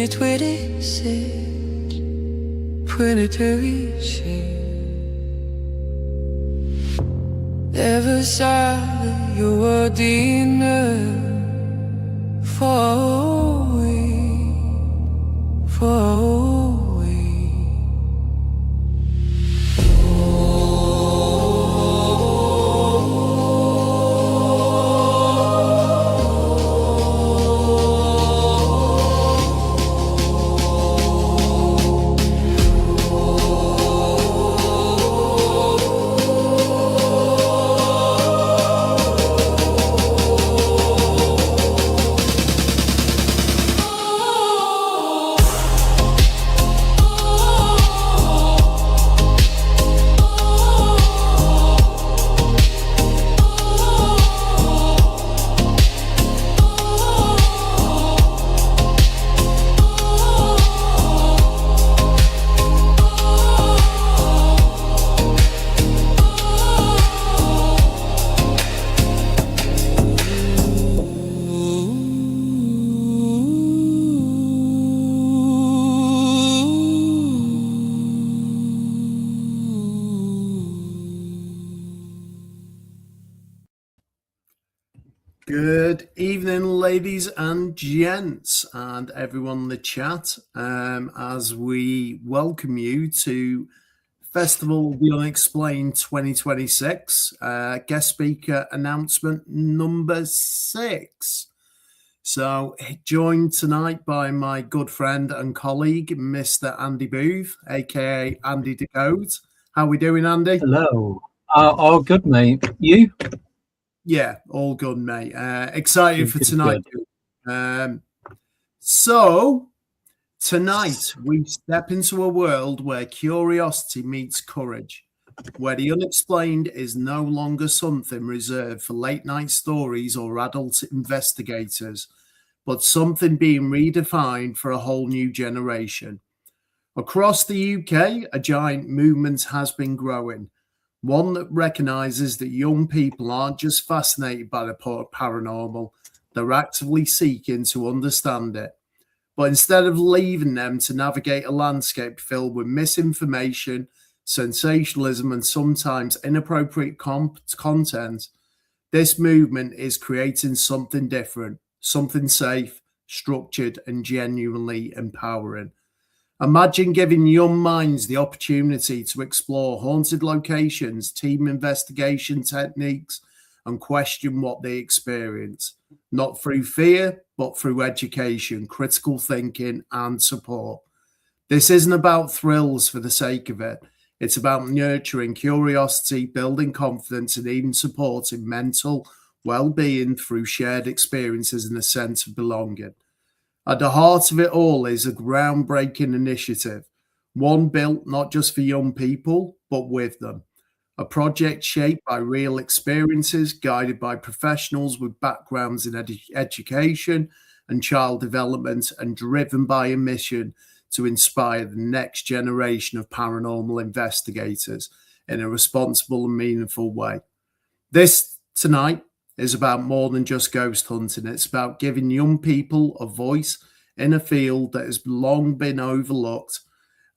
2026, 2026. Never saw you were dinner far away, far away. Good evening, ladies and gents, and everyone in the chat, as we welcome you to Festival of the Unexplained 2026, guest speaker announcement number 6. So, joined tonight by my good friend and colleague, Mr. Andy Booth, aka Andy Decode. How we doing, Andy? Hello. All good, mate. You? Yeah, all good, mate. Excited for tonight. So, tonight we step into a world where curiosity meets courage, where the unexplained is no longer something reserved for late night stories or adult investigators, but something being redefined for a whole new generation. Across the UK, a giant movement has been growing. One that recognises that young people aren't just fascinated by the paranormal, they're actively seeking to understand it. But instead of leaving them to navigate a landscape filled with misinformation, sensationalism, and sometimes inappropriate content, this movement is creating something different, something safe, structured, and genuinely empowering. Imagine giving young minds the opportunity to explore haunted locations, team investigation techniques, and question what they experience, not through fear, but through education, critical thinking, and support. This isn't about thrills for the sake of it. It's about nurturing curiosity, building confidence, and even supporting mental well-being through shared experiences and a sense of belonging. At the heart of it all is a groundbreaking initiative, one built not just for young people, but with them. A project shaped by real experiences, guided by professionals with backgrounds in education and child development, and driven by a mission to inspire the next generation of paranormal investigators in a responsible and meaningful way. This tonight is about more than just ghost hunting. It's about giving young people a voice in a field that has long been overlooked.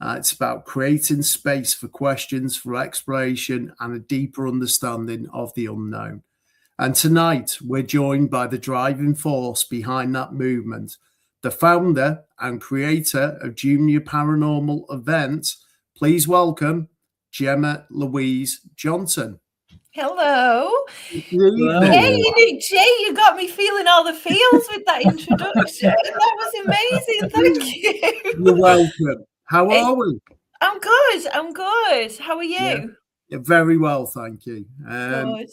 It's about creating space for questions, for exploration, and a deeper understanding of the unknown. And tonight, we're joined by the driving force behind that movement, the founder and creator of Junior Paranormal Events. Please welcome Gemma Louise Johnson. Hello. Hello. Hey, Jay, you got me feeling all the feels with that introduction. That was amazing. Thank you. You're welcome. How are we? I'm good. How are you? Yeah, very well, thank you. Good.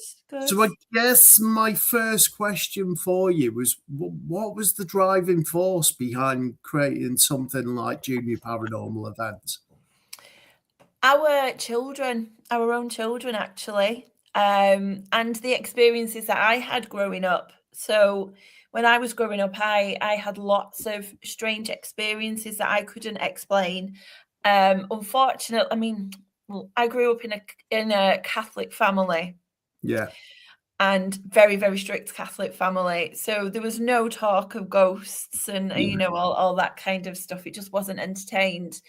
So I guess my first question for you was, what was the driving force behind creating something like Junior Paranormal Events? Our own children, actually. And the experiences that I had growing up. So when I was growing up, I had lots of strange experiences that I couldn't explain. Unfortunately, I grew up in a Catholic family. Yeah. and very, very strict Catholic family. So there was no talk of ghosts and, you know, all that kind of stuff. It just wasn't entertained.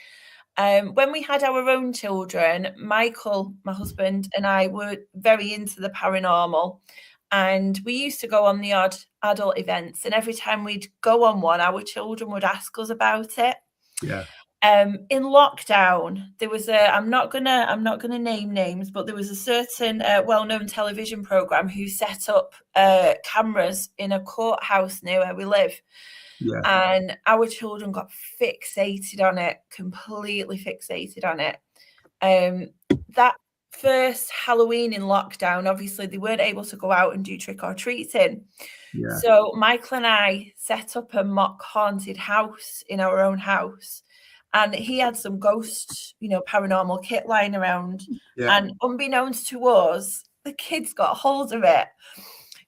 When we had our own children, Michael, my husband, and I were very into the paranormal. And we used to go on the odd adult events. And every time we'd go on one, our children would ask us about it. Yeah. In lockdown, there was I'm not gonna name names, but there was a certain well-known television program who set up cameras in a courthouse near where we live. Yeah. And our children got fixated on it, completely fixated on it. That first Halloween in lockdown, obviously they weren't able to go out and do trick or treating. Yeah. So Michael and I set up a mock haunted house in our own house. And he had some ghost, you know, paranormal kit lying around. Yeah. And unbeknownst to us, the kids got hold of it.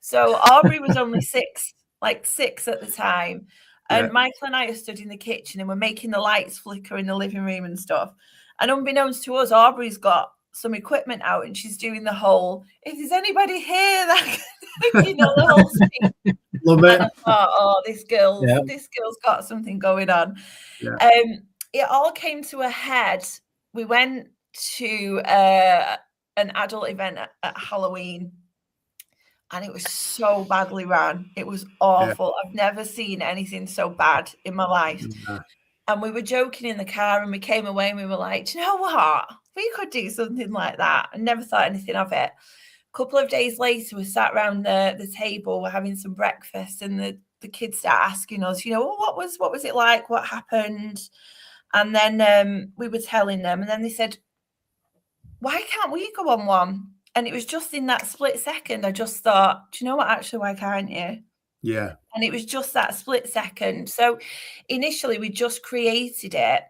So Aubrey was only six at the time. And Michael and I are stood in the kitchen and we're making the lights flicker in the living room and stuff. And unbeknownst to us, Aubrey's got some equipment out and she's doing the whole, if there's anybody here that you know, the whole thing. Love it. And I thought, oh, this girl's got something going on. Yeah. It all came to a head. We went to an adult event at Halloween, and it was so badly run. It was awful. I've never seen anything so bad in my life. And we were joking in the car, and we came away and we were like, do you know what? We could do something like that. I never thought anything of it. A couple of days later, we sat around the table, we're having some breakfast, and the kids start asking us, you know, what was it like? What happened? And then we were telling them, and then they said, why can't we go on one? And it was just in that split second, I just thought, do you know what, actually, why can't you? Yeah. And it was just that split second. So initially, we just created it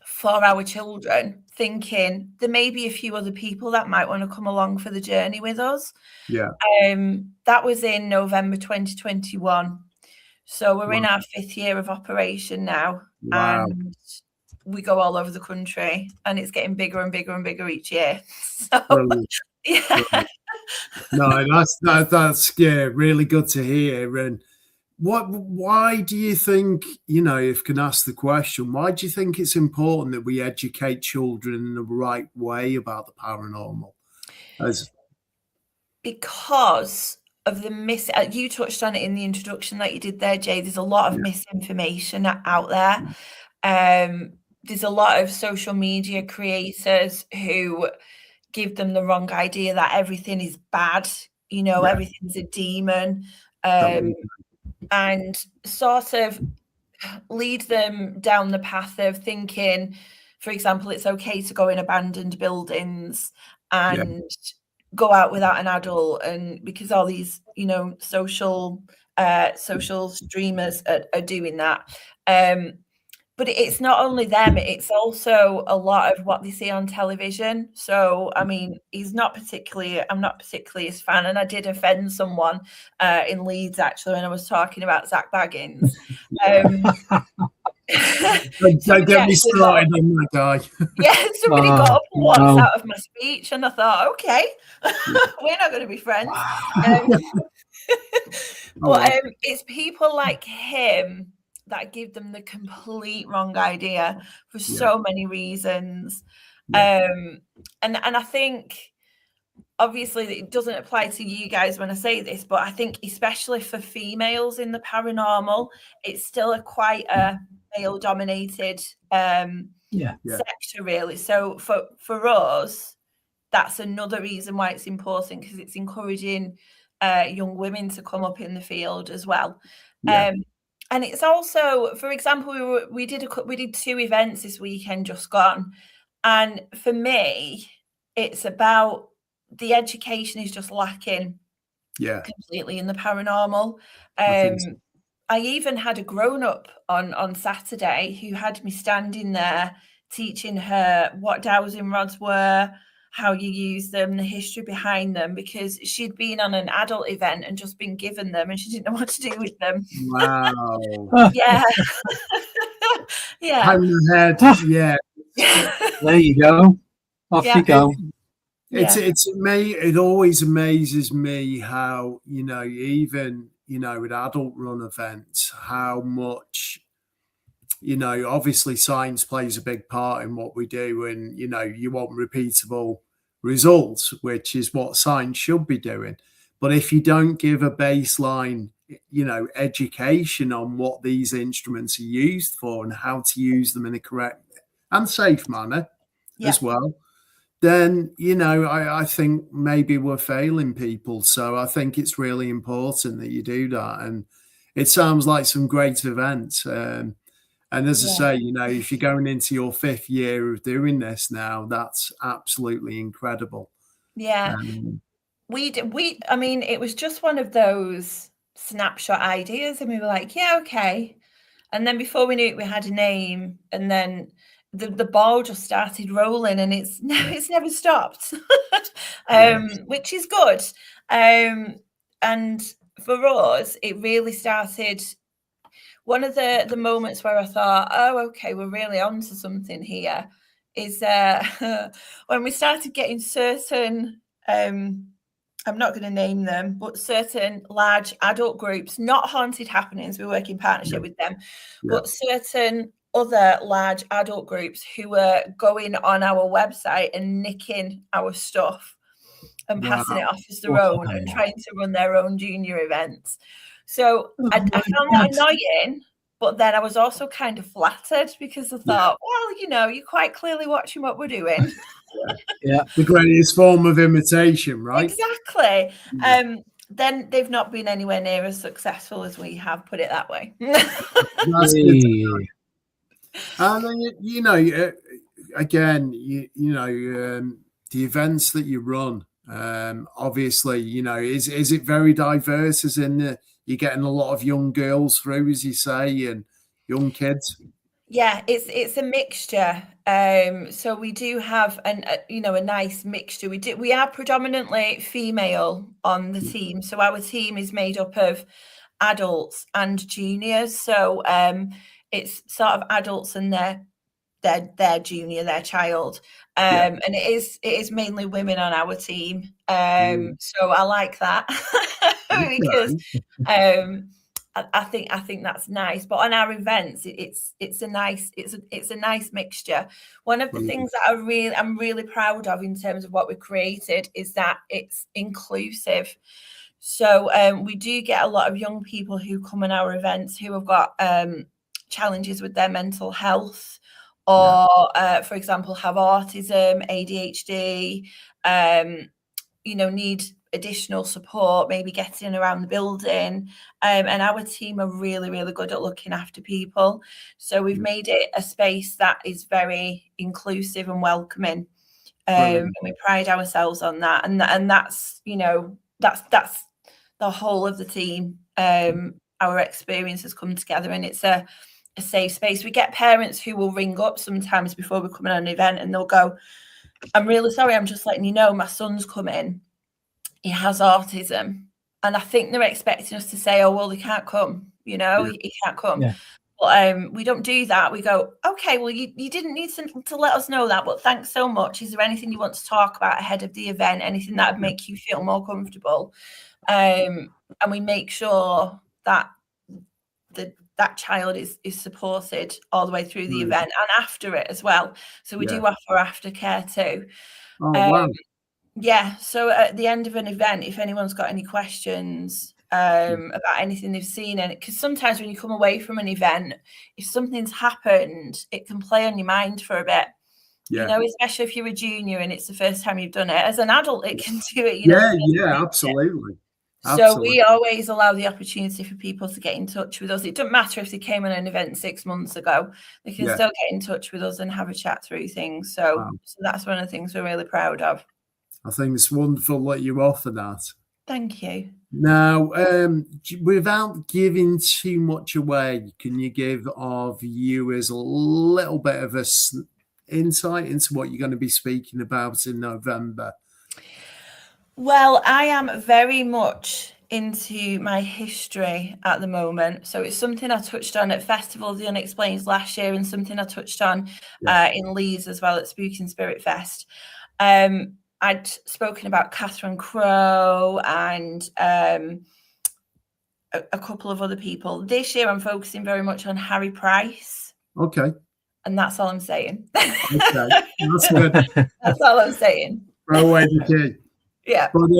for our children, thinking there may be a few other people that might want to come along for the journey with us. Yeah. That was in November 2021. So we're in our 5th year of operation now. Wow. And we go all over the country, and it's getting bigger and bigger and bigger each year. So, yeah. No, that's really good to hear. And why do you think, you know, if can ask the question, why do you think it's important that we educate children in the right way about the paranormal? Because of the you touched on it in the introduction that you did there, Jay. There's a lot of misinformation out there. There's a lot of social media creators who give them the wrong idea that everything is bad, you know, everything's a demon, and sort of lead them down the path of thinking, for example, it's okay to go in abandoned buildings and go out without an adult, and because all these, you know, social streamers are doing that. But it's not only them, it's also a lot of what they see on television. So, I mean, I'm not particularly his fan. And I did offend someone in Leeds, actually, when I was talking about Zach Baggins. Don't get me started on that guy. Yeah, somebody got up and walked out of my speech, and I thought, okay, we're not going to be friends. But it's people like him that give them the complete wrong idea for so many reasons. And I think, obviously, it doesn't apply to you guys when I say this, but I think especially for females in the paranormal, it's still quite a male-dominated sector, really. So for us, that's another reason why it's important, because it's encouraging young women to come up in the field as well. And it's also, for example, we did 2 events this weekend just gone, and for me, it's about the education is just lacking completely in the paranormal. I even had a grown-up on Saturday who had me standing there teaching her what dowsing rods were, how you use them, the history behind them, because she'd been on an adult event and just been given them and she didn't know what to do with them. Wow. Yeah. Yeah. Hand in the head. Yeah. There you go. Off you go. It always amazes me how, even, with adult run events, how much, obviously science plays a big part in what we do. And, you want repeatable results, which is what science should be doing. But if you don't give a baseline, education on what these instruments are used for and how to use them in a correct and safe manner as well, then, I think maybe we're failing people. So I think it's really important that you do that. And it sounds like some great events. And as I say, if you're going into your 5th year of doing this now, that's absolutely incredible. Yeah. I mean, it was just one of those snapshot ideas, and we were like, yeah, okay. And then before we knew it, we had a name, and then the ball just started rolling, and it's never stopped, which is good. And for us, it really started. One of the moments where I thought, oh, okay, we're really onto something here, is when we started getting certain. I'm not going to name them, but certain large adult groups, not Haunted Happenings, we work in partnership with them, but certain other large adult groups who were going on our website and nicking our stuff and passing it off as their own and trying to run their own junior events. So I found that annoying, but then I was also kind of flattered because I thought, well, you're quite clearly watching what we're doing. The greatest form of imitation, right? Exactly. Then they've not been anywhere near as successful as we have, put it that way. That's good. And then, again, the events that you run, obviously, is it very diverse? As in, you're getting a lot of young girls through, as you say, and young kids. Yeah, it's a mixture. So we do have a nice mixture. We are predominantly female on the team. So our team is made up of adults and juniors. So it's sort of adults and their junior, their child. And it is mainly women on our team. So I like that because I think that's nice. But on our events, it's a nice mixture. One of the things that I'm really proud of in terms of what we created is that it's inclusive. So we do get a lot of young people who come on our events who have got challenges with their mental health, or for example, have autism, ADHD, need additional support, maybe getting around the building. And our team are really, really good at looking after people. So we've made it a space that is very inclusive and welcoming. And we pride ourselves on that. And that's, that's the whole of the team. Our experience has come together, and it's a safe space. We get parents who will ring up sometimes before we come in on an event, and they'll go, I'm really sorry, I'm just letting you know my son's coming. He has autism. And I think they're expecting us to say, oh, well, he can't come, he can't come. Yeah. But we don't do that. We go, okay, well, you didn't need to let us know that, but thanks so much. Is there anything you want to talk about ahead of the event? Anything that would make you feel more comfortable? And we make sure that that child is supported all the way through the event and after it as well. So we do offer aftercare too. Oh, wow. Yeah. So at the end of an event, if anyone's got any questions about anything they've seen, and because sometimes when you come away from an event, if something's happened, it can play on your mind for a bit. Especially if you're a junior and it's the first time you've done it. As an adult, it can do it. Absolutely. So we always allow the opportunity for people to get in touch with us. It doesn't matter if they came on an event 6 months ago, they can still get in touch with us and have a chat through things. So that's one of the things we're really proud of. I think it's wonderful that you offer that. Thank you. Now, without giving too much away, can you give our viewers a little bit of insight into what you're going to be speaking about in November? Well, I am very much into my history at the moment. So it's something I touched on at Festval, the Unexplained last year, and something I touched on in Leeds as well at Spooky and Spirit Fest. I'd spoken about Catherine Crowe and a couple of other people. This year, I'm focusing very much on Harry Price. Okay. And that's all I'm saying. Okay. That's good. That's all I'm saying. Throw away the key. Yeah. But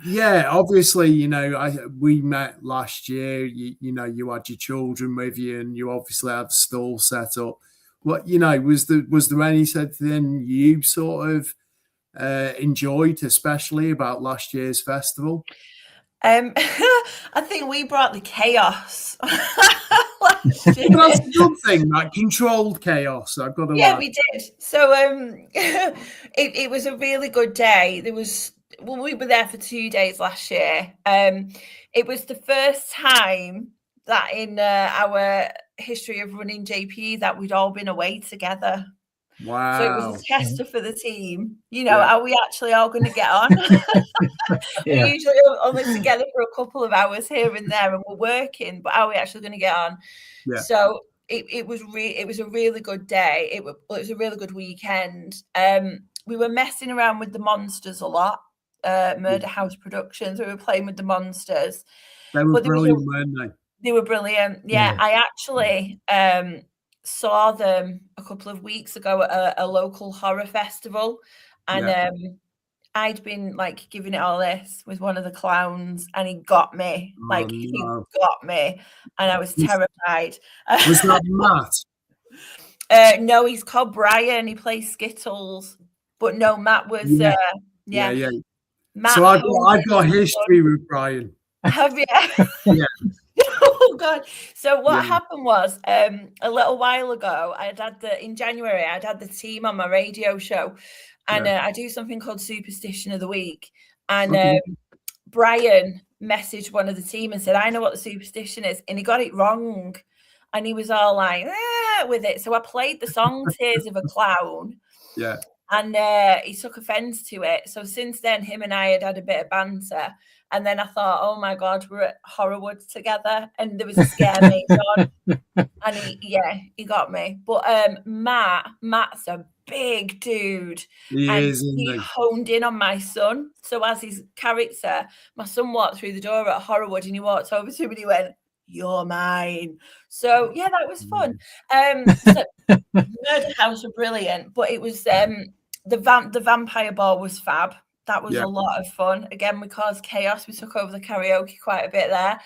yeah, obviously, you know, we met last year. You know, you had your children with you, and you obviously had the stall set up. What, you know, was there anything you sort of enjoyed, especially about last year's festival? I think we brought the chaos last year. That's a good thing, that controlled chaos. I've got to Yeah, add. we did. So it was a really good day. We were there for 2 days last year. It was the first time that in our history of running JP that we'd all been away together. Wow. So it was a tester for the team. You know, are we actually all going to get on? We're usually only together for a couple of hours here and there, and we're working, but are we actually going to get on? Yeah. So it was a really good day. It was a really good weekend. We were messing around with the monsters a lot. Murder House Productions. We were playing with the monsters. They were brilliant, weren't they? They were brilliant. Yeah. I actually saw them a couple of weeks ago at a local horror festival, and I'd been like giving it all this with one of the clowns, and he got me. He got me, and I was terrified. Was that Matt? No, he's called Brian. He plays Skittles, but no, Matt was. Yeah. Matt, so I've got history with Brian. Have you? Yeah. Oh God! So what happened was, a little while ago, in January, I'd had the team on my radio show, and I do something called Superstition of the Week, and Brian messaged one of the team and said, "I know what the superstition is," and he got it wrong, and he was all like, with it. So I played the song "Tears of a Clown." Yeah. And he took offense to it. So since then, him and I had a bit of banter. And then I thought, oh my God, we're at Horrorwood together. And there was a scare made on. And he got me. But Matt's a big dude. He honed in on my son. So as his character, my son walked through the door at Horrorwood and he walked over to me and he went, "You're mine." So yeah, that was fun. So Murder House were brilliant, but it was the vampire ball was fab. That was a lot of fun. Again, we caused chaos. We took over the karaoke quite a bit there.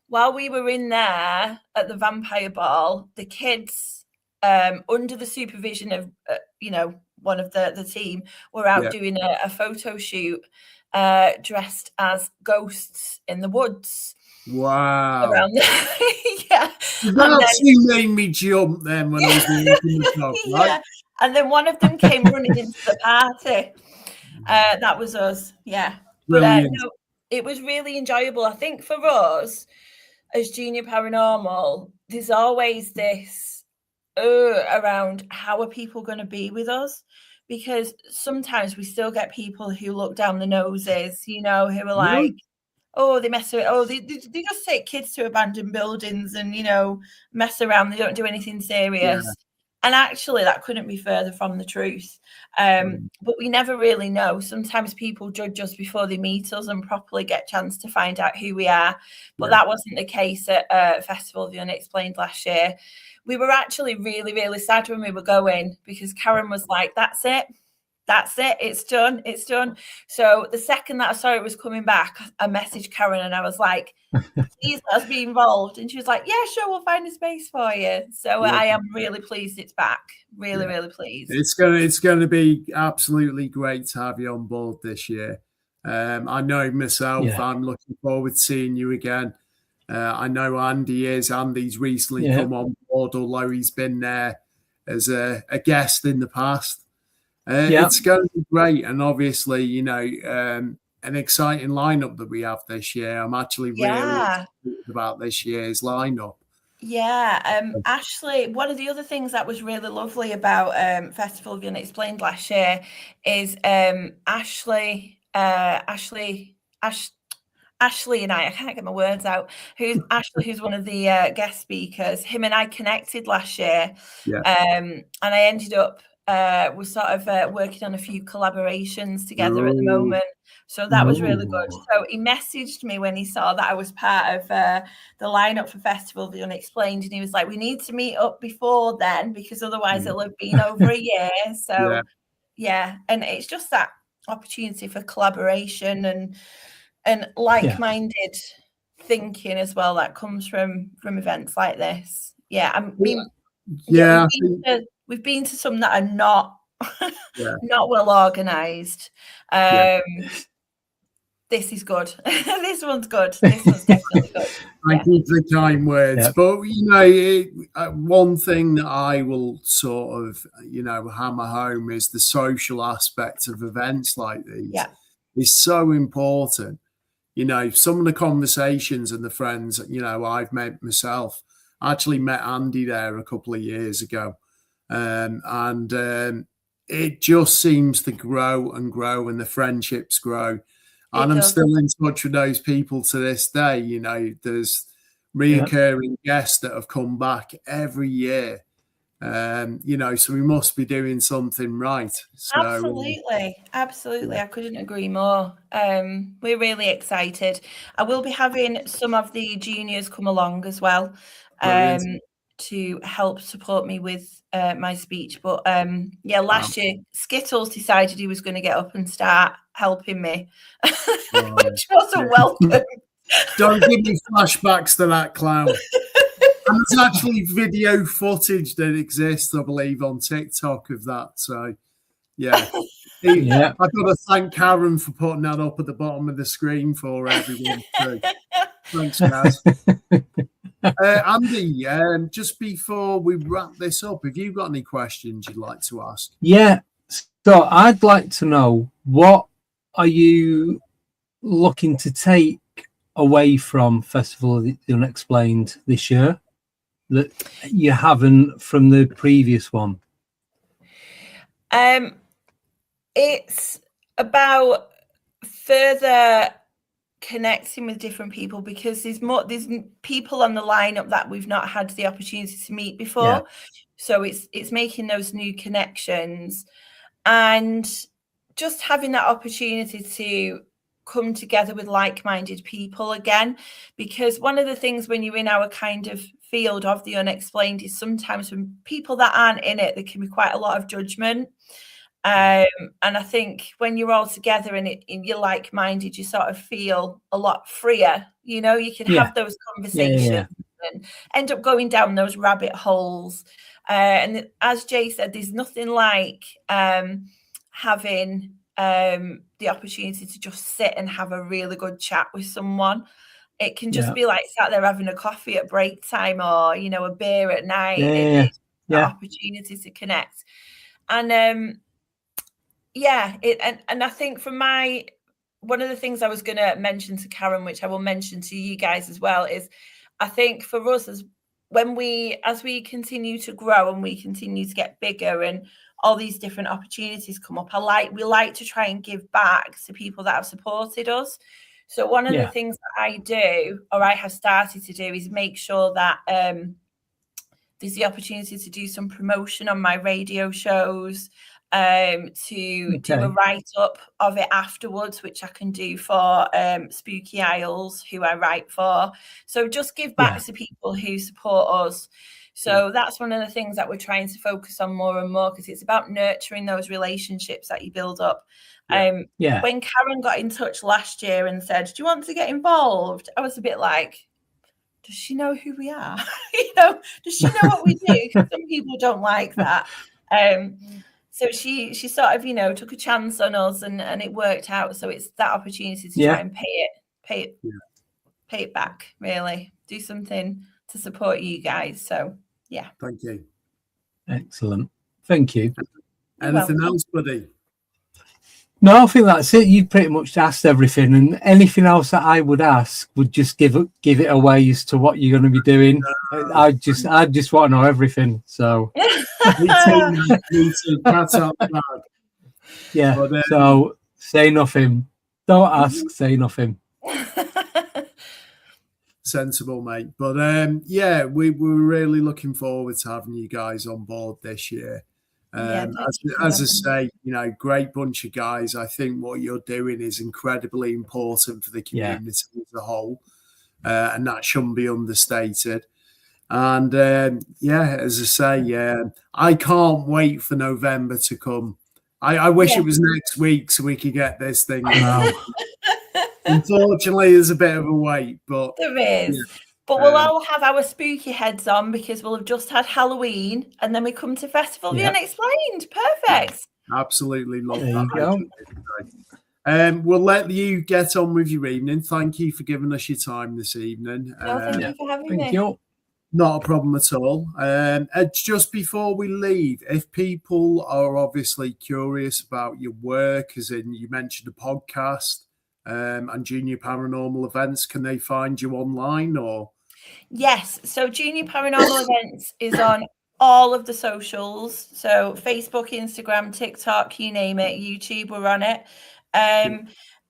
While we were in there at the vampire ball, the kids, under the supervision of one of the team, were out doing a photo shoot dressed as ghosts in the woods. Wow. Around That actually made me jump then when I was walking the dog, right? Yeah. And then one of them came running into the party. That was us. Yeah. But no, it was really enjoyable. I think for us as Junior Paranormal, there's always this around how are people going to be with us? Because sometimes we still get people who look down the noses, who are like, oh, they mess around. Oh, they just take kids to abandoned buildings and, mess around. They don't do anything serious. Yeah. And actually, that couldn't be further from the truth. But we never really know. Sometimes people judge us before they meet us and properly get a chance to find out who we are. But that wasn't the case at Festval of the Unexplained last year. We were actually really, really sad when we were going because Karen was like, "That's it. That's it. It's done. It's done." So the second that I saw it was coming back, I messaged Karen and I was like, "Please let us be involved." And she was like, "Yeah, sure. We'll find a space for you." So I am really pleased it's back. Really, really pleased. It's going to be absolutely great to have you on board this year. I know myself, I'm looking forward to seeing you again. I know Andy is. Andy's recently come on board, although he's been there as a guest in the past. It's going to be great, and obviously, an exciting lineup that we have this year. I'm actually really excited about this year's lineup. Yeah, Ashley, one of the other things that was really lovely about Festival of the Unexplained last year is Ashley and I can't get my words out. Who's one of the guest speakers. Him and I connected last year, and I ended up we're sort of working on a few collaborations together at the Ooh. moment. So that was really Ooh. good. So he messaged me when he saw that I was part of the lineup for Festval, The Unexplained, and he was like, "We need to meet up before then because otherwise it'll have been over a year." So yeah, and it's just that opportunity for collaboration and like-minded thinking as well that comes from events like this. Yeah, I mean, we've been to some that are not not well organized. This is good. This one's good. This one's definitely good. Thank you for the kind words. Yeah. But, you know, one thing that I will sort of, you know, hammer home is the social aspect of events like these. Yeah. Is so important. You know, some of the conversations and the friends, you know, I've met myself. I actually met Andy there a couple of years ago. And it just seems to grow and grow, and the friendships grow. And I'm still in touch with those people to this day. You know, there's reoccurring guests that have come back every year. You know, so we must be doing something right. So, absolutely. I couldn't agree more. We're really excited. I will be having some of the juniors come along as well, to help support me with my speech. But last year Skittles decided he was going to get up and start helping me, which wasn't welcome. Don't give me flashbacks to that clown. And there's actually video footage that exists, I believe, on TikTok of that. So, yeah. I've got to thank Karen for putting that up at the bottom of the screen for everyone. So, thanks, guys. Andy, just before we wrap this up, have you got any questions you'd like to ask? Yeah. So I'd like to know, what are you looking to take away from Festival of the Unexplained this year that you haven't from the previous one? It's about further connecting with different people, because there's people on the lineup that we've not had the opportunity to meet before. So it's making those new connections and just having that opportunity to come together with like-minded people again, because one of the things when you're in our kind of field of the unexplained is sometimes when people that aren't in it, there can be quite a lot of judgment. And I think when you're all together and you're like-minded, you sort of feel a lot freer. You know, you can have those conversations and end up going down those rabbit holes. And as Jay said, there's nothing like having the opportunity to just sit and have a really good chat with someone. It can just be like sat there having a coffee at break time, or, you know, a beer at night. It's an opportunity to connect. And and I think from one of the things I was going to mention to Karen, which I will mention to you guys as well, is I think for us, as we continue to grow and we continue to get bigger and all these different opportunities come up, we like to try and give back to people that have supported us. So one of the things that I do, or I have started to do, is make sure that there's the opportunity to do some promotion on my radio shows, to do a write-up of it afterwards, which I can do for Spooky Isles, who I write for. So just give back to people who support us. So that's one of the things that we're trying to focus on more and more, because it's about nurturing those relationships that you build up. When Karen got in touch last year and said, "Do you want to get involved?" I was a bit like, does she know who we are? You know, does she know what we do? Some people don't like that. So she sort of, you know, took a chance on us, and it worked out. So it's that opportunity to try and pay it back, really. Do something to support you guys. So thank you. Excellent. Thank you. Anything else, buddy? No, I think that's it. You've pretty much asked everything, and anything else that I would ask would just give it away as to what you're going to be doing. I just want to know everything. So me too. That's out the bag. Yeah. But, so say nothing. Don't ask. Say nothing. Sensible, mate. But we're really looking forward to having you guys on board this year. Thank you for As I having me. say, you know, great bunch of guys. I think what you're doing is incredibly important for the Yeah. community as a whole, and that shouldn't be understated. And as I say, I can't wait for November to come. I wish Yeah. it was next week so we could get this thing. Wow. Unfortunately, there's a bit of a wait, but There is. yeah. But we'll all have our spooky heads on because we'll have just had Halloween and then we come to Festival of the Yeah. Unexplained. Perfect. Absolutely love There that. you go. We'll let you get on with your evening. Thank you for giving us your time this evening. No, thank you for having Thank me. you. Not a problem at all. Just before we leave, if people are obviously curious about your work, as in you mentioned a podcast and Junior Paranormal Events, can they find you online or? Yes. So Junior Paranormal Events is on all of the socials. So Facebook, Instagram, TikTok, you name it, YouTube, we're on it.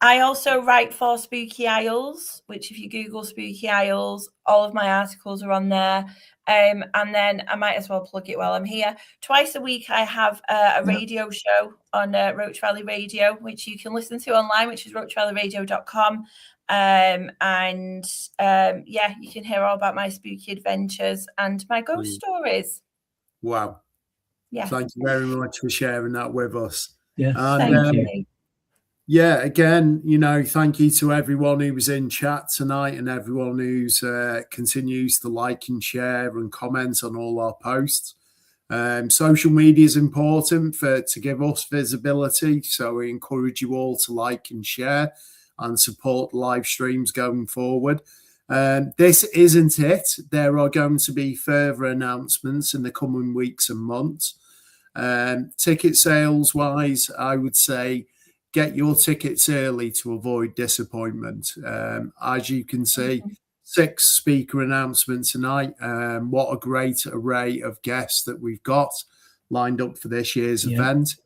I also write for Spooky Isles, which if you Google Spooky Isles, all of my articles are on there. And then I might as well plug it while I'm here. Twice a week, I have a radio show on Roach Valley Radio, which you can listen to online, which is roachvalleyradio.com. You can hear all about my spooky adventures and my ghost stories. Wow. Yeah. Thank you very much for sharing that with us. Yes. And, Thank you. yeah, again, you know, thank you to everyone who was in chat tonight and everyone who's continues to like and share and comment on all our posts. Social media is important to give us visibility, so we encourage you all to like and share and support live streams going forward. This isn't it. There are going to be further announcements in the coming weeks and months. Ticket sales wise, I would say get your tickets early to avoid disappointment. As you can see, 6 speaker announcements tonight. What a great array of guests that we've got lined up for this year's event.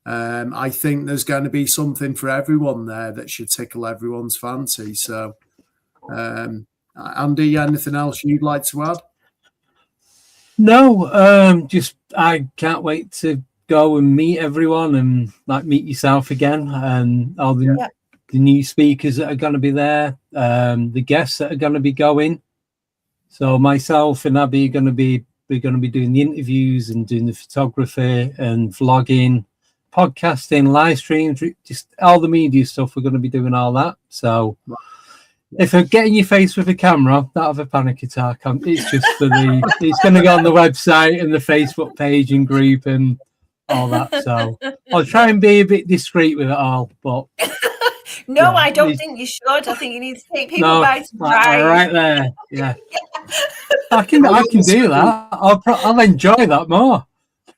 I think there's going to be something for everyone there that should tickle everyone's fancy. So, Andy, anything else you'd like to add? No, just I can't wait to go and meet everyone and like meet yourself again and all the new speakers that are going to be there, the guests that are going to be going. So myself and Abby we're going to be doing the interviews and doing the photography and vlogging, podcasting, live streams, just all the media stuff. We're going to be doing all that. So if I get in your face with a camera, that'll have a panic attack. It's just for it's going to go on the website and the Facebook page and group and all that. So I'll try and be a bit discreet with it all, but no, I don't think you should. I think you need to take people by surprise. Right there. Yeah. I can do that. I'll enjoy that more.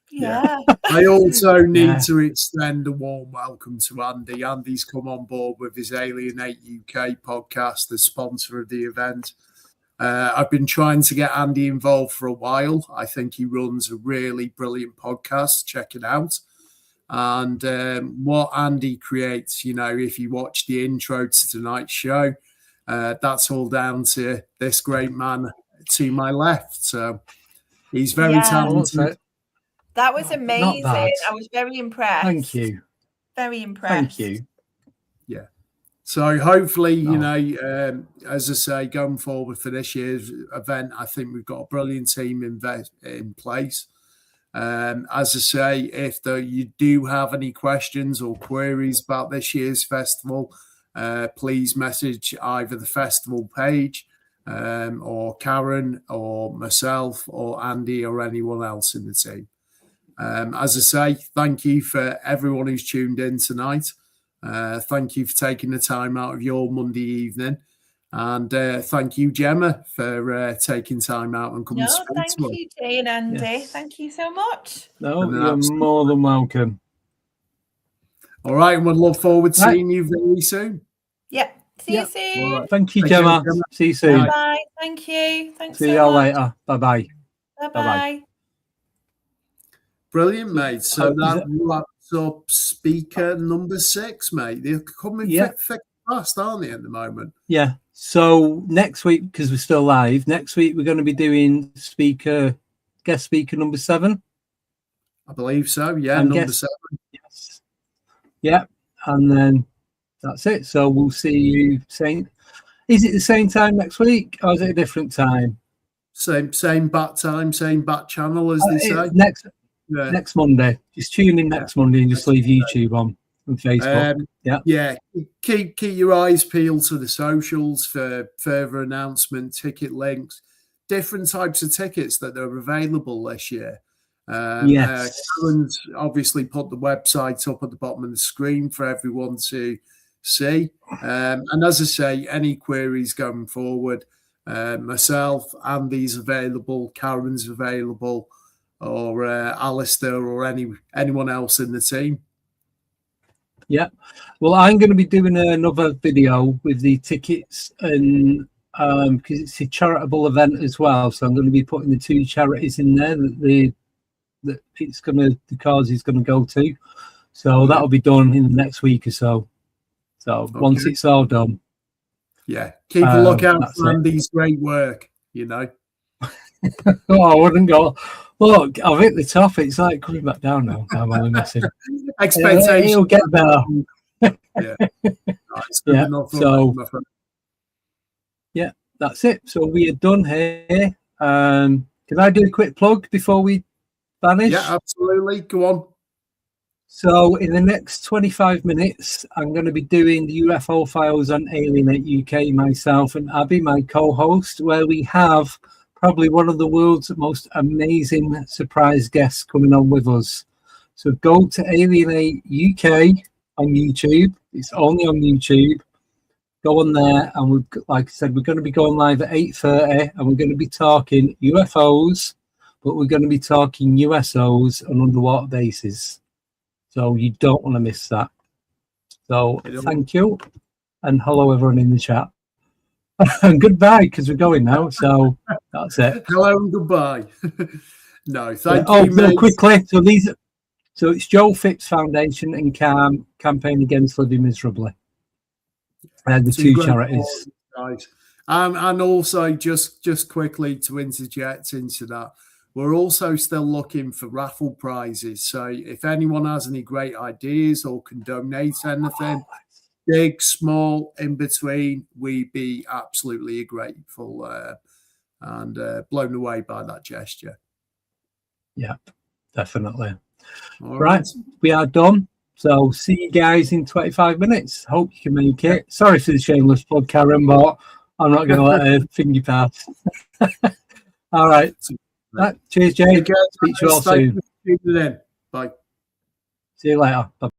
Yeah. I also need to extend a warm welcome to Andy. Andy's come on board with his Alienate UK podcast, the sponsor of the event. I've been trying to get Andy involved for a while. I think he runs a really brilliant podcast. Check it out. And what Andy creates, you know, if you watch the intro to tonight's show, that's all down to this great man to my left. So he's very talented. That was amazing. I was very impressed. Thank you. Very impressed. Thank you. Yeah. So hopefully, you know, as I say, going forward for this year's event, I think we've got a brilliant team in place. As I say, if you do have any questions or queries about this year's festival, please message either the festival page or Karen or myself or Andy or anyone else in the team. As I say, thank you for everyone who's tuned in tonight. Thank you for taking the time out of your Monday evening. And thank you, Gemma, for taking time out and coming to speak to us. Thank you, Jay and Andy. Yes. Thank you so much. No, you're more than welcome. All right, and we'll look forward to seeing you very soon. Yeah. See you soon. Right. Thank you, Gemma. See you soon. Bye. Thank you. Thanks See you all later. Bye-bye. Bye-bye. Brilliant, mate. So that wraps up speaker number 6, mate. They're coming thick fast, aren't they, at the moment? Yeah. So next week, because we're still live, next week we're going to be doing guest speaker number 7. I believe so. Yeah, And number guess- 7. Yes. Yeah, and then that's it. So we'll see you saying. Is it the same time next week, or is it a different time? Same bat time, same bat channel, as they say. Next Monday. Just tune in next Monday and just leave YouTube on and Facebook. Yeah. Keep your eyes peeled to the socials for further announcement, ticket links, different types of tickets that are available this year. Yes. Karen's obviously put the website up at the bottom of the screen for everyone to see. And as I say, any queries going forward, myself, Andy's available, Karen's available, or Alistair, or anyone else in the team. Yeah. Well, I'm going to be doing another video with the tickets, and because it's a charitable event as well, so I'm going to be putting the 2 charities in there that the cause is going to go to. So that'll be done in the next week or so. So once it's all done. Yeah. Keep a lookout for Andy's great work, Oh, I wouldn't go. Look, I've hit the top. It's like coming back down now. I'm only messing. Expectations. It'll get better. Yeah. So, yeah, that's it. So we are done here. Can I do a quick plug before we vanish? Yeah, absolutely. Go on. So in the next 25 minutes, I'm going to be doing the UFO Files on Alienate UK, myself and Abby, my co-host, where we have probably one of the world's most amazing surprise guests coming on with us. So go to Alienate UK on YouTube. It's only on YouTube. Go on there, and like I said, we're going to be going live at 8:30, and we're going to be talking UFOs, but we're going to be talking USOs and underwater bases. So you don't want to miss that. So thank you, and hello everyone in the chat. And goodbye, because we're going now. So that's it. Hello and goodbye. No, thank you. No, quickly. So it's Joe Phipps Foundation and Campaign Against Living Miserably. The 2 charities. Guys. And also, just quickly to interject into that, we're also still looking for raffle prizes. So if anyone has any great ideas or can donate anything, big, small, in between, we'd be absolutely grateful and blown away by that gesture. Yeah, definitely. All right, we are done. So see you guys in 25 minutes. Hope you can make it. Sorry for the shameless plug, Karen, but I'm not going to let her finger pass. All right. Cheers, Jay. Speak to you all soon. Bye. See you later. Bye.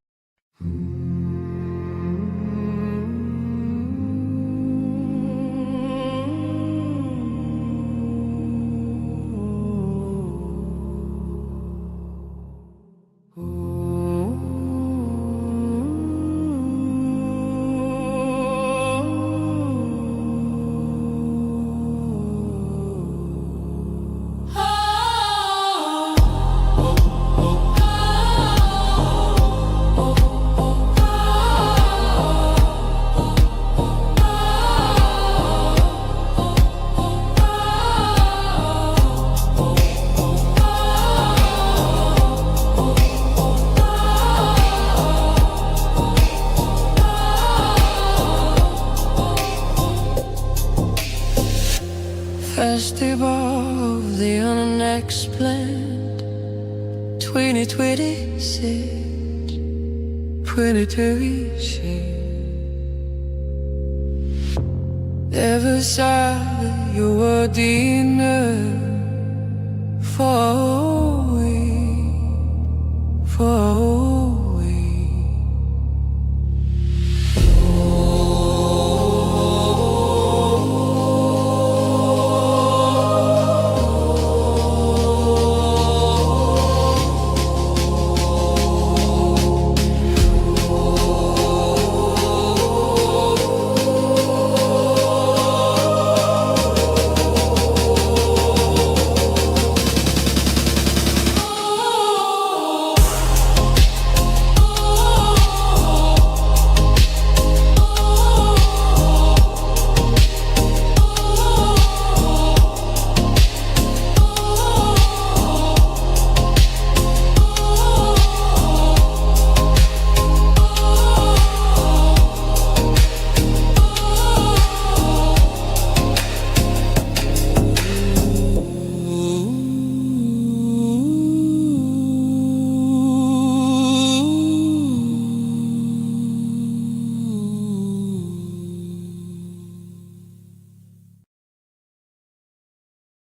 Festival of the Unexplained 2026 Never saw you were dinner for a week.